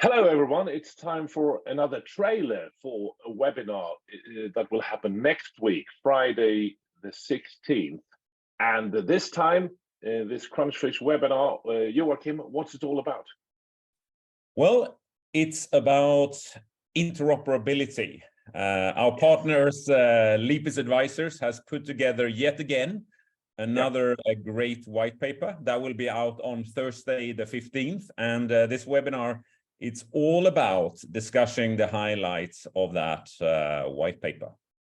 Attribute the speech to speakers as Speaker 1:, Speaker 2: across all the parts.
Speaker 1: Hello, everyone. It's time for another trailer for a webinar that will happen next week, Friday the 16th. And this time, this Crunchfish webinar, Joachim, what's it all about?
Speaker 2: Well, it's about interoperability. Our partners, Lipis Advisors, has put together yet again another great white paper that will be out on Thursday the 15th. And this webinar, it's all about discussing the highlights of that white paper.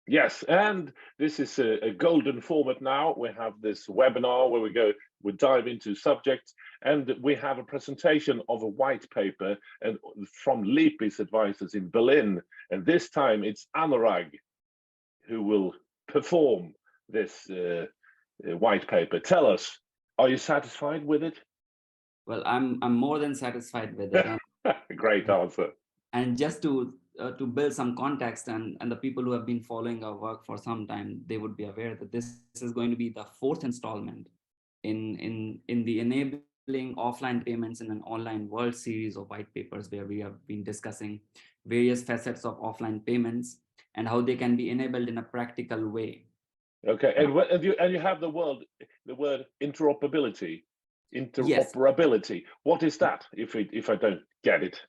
Speaker 1: Yes, and this is a golden format now. We have this webinar where we dive into subjects, and we have a presentation of a white paper and from Lipis Advisors in Berlin. And this time it's Anurag who will perform this white paper. Tell us, are you satisfied with it?
Speaker 3: Well, I'm more than satisfied with it.
Speaker 1: Great answer.
Speaker 3: And just to build some context, and the people who have been following our work for some time, they would be aware that this is going to be the fourth installment in the enabling offline payments in an online world series of white papers, where we have been discussing various facets of offline payments and how they can be enabled in a practical way.
Speaker 1: Okay, and you have the word interoperability. Interoperability. Yes. What is that? If I don't get it.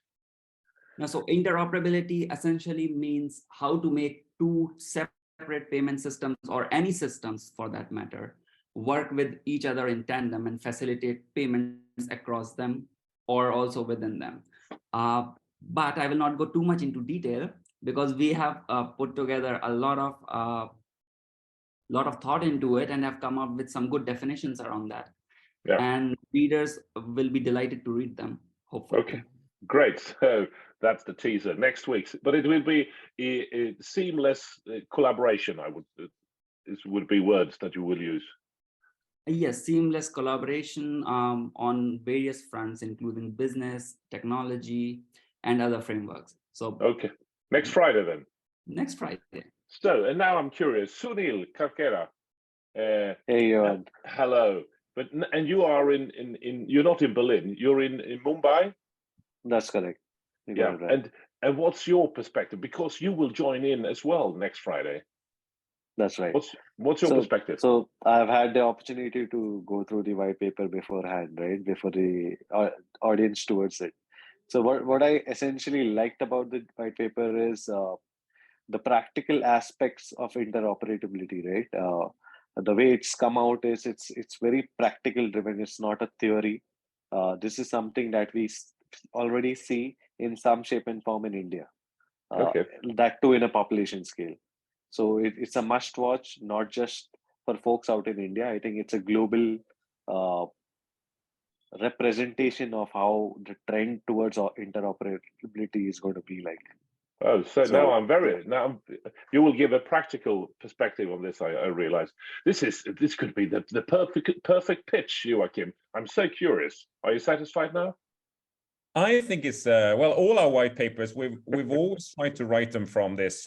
Speaker 3: Now, so interoperability essentially means how to make two separate payment systems, or any systems for that matter, work with each other in tandem and facilitate payments across them or also within them. But I will not go too much into detail, because we have put together a lot of thought into it and have come up with some good definitions around that. Yeah. And readers will be delighted to read them, hopefully.
Speaker 1: Okay, great. So that's the teaser next week, but it will be a seamless collaboration. Would be words that you will use.
Speaker 3: Yes, seamless collaboration on various fronts, including business, technology, and other frameworks. So
Speaker 1: okay, next Friday then.
Speaker 3: Next Friday.
Speaker 1: So, and now I'm curious, Sunil Karkera.
Speaker 4: Hey, Johan.
Speaker 1: Hello. And you are you're not in Berlin, you're in Mumbai?
Speaker 4: That's correct.
Speaker 1: Yeah, right. And what's your perspective? Because you will join in as well next Friday.
Speaker 4: That's right.
Speaker 1: What's your perspective?
Speaker 4: So I've had the opportunity to go through the white paper beforehand, right? Before the audience towards it. So what I essentially liked about the white paper is the practical aspects of interoperability, right? The way it's come out is it's very practical driven. It's not a theory. This is something that we already see in some shape and form in India.
Speaker 1: Okay.
Speaker 4: That too in a population scale. So it's a must watch, not just for folks out in India. I think it's a global representation of how the trend towards interoperability is going to be like.
Speaker 1: Oh, so now you will give a practical perspective on this. I realize this could be the perfect pitch, Joachim. I'm so curious. Are you satisfied now?
Speaker 2: I think it's well, all our white papers, we've always tried to write them from this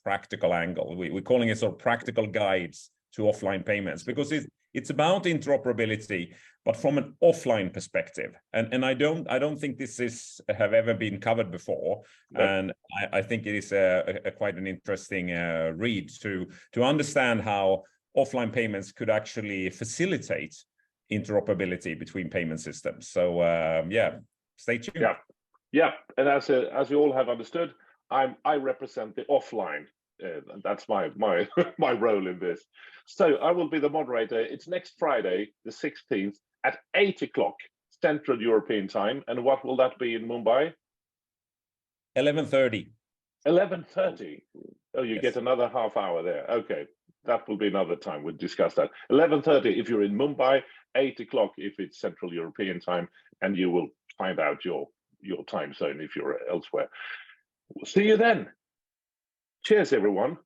Speaker 2: practical angle. We're calling it sort of practical guides to offline payments, because it's about interoperability, but from an offline perspective. And I don't think this have ever been covered before. No. And I think it is quite an interesting read to understand how offline payments could actually facilitate interoperability between payment systems. So yeah, stay tuned.
Speaker 1: Yeah. And as you all have understood, I represent the offline. That's my role in this. So I will be the moderator. It's next Friday, the 16th at 8 o'clock Central European time. And what will that be in Mumbai?
Speaker 2: 11:30.
Speaker 1: 11:30. Oh, you get another half hour there. Okay, that will be another time. We'll discuss that. 11:30 if you're in Mumbai, 8 o'clock if it's Central European time, and you will find out your time zone if you're elsewhere. We'll see you then. Cheers, everyone.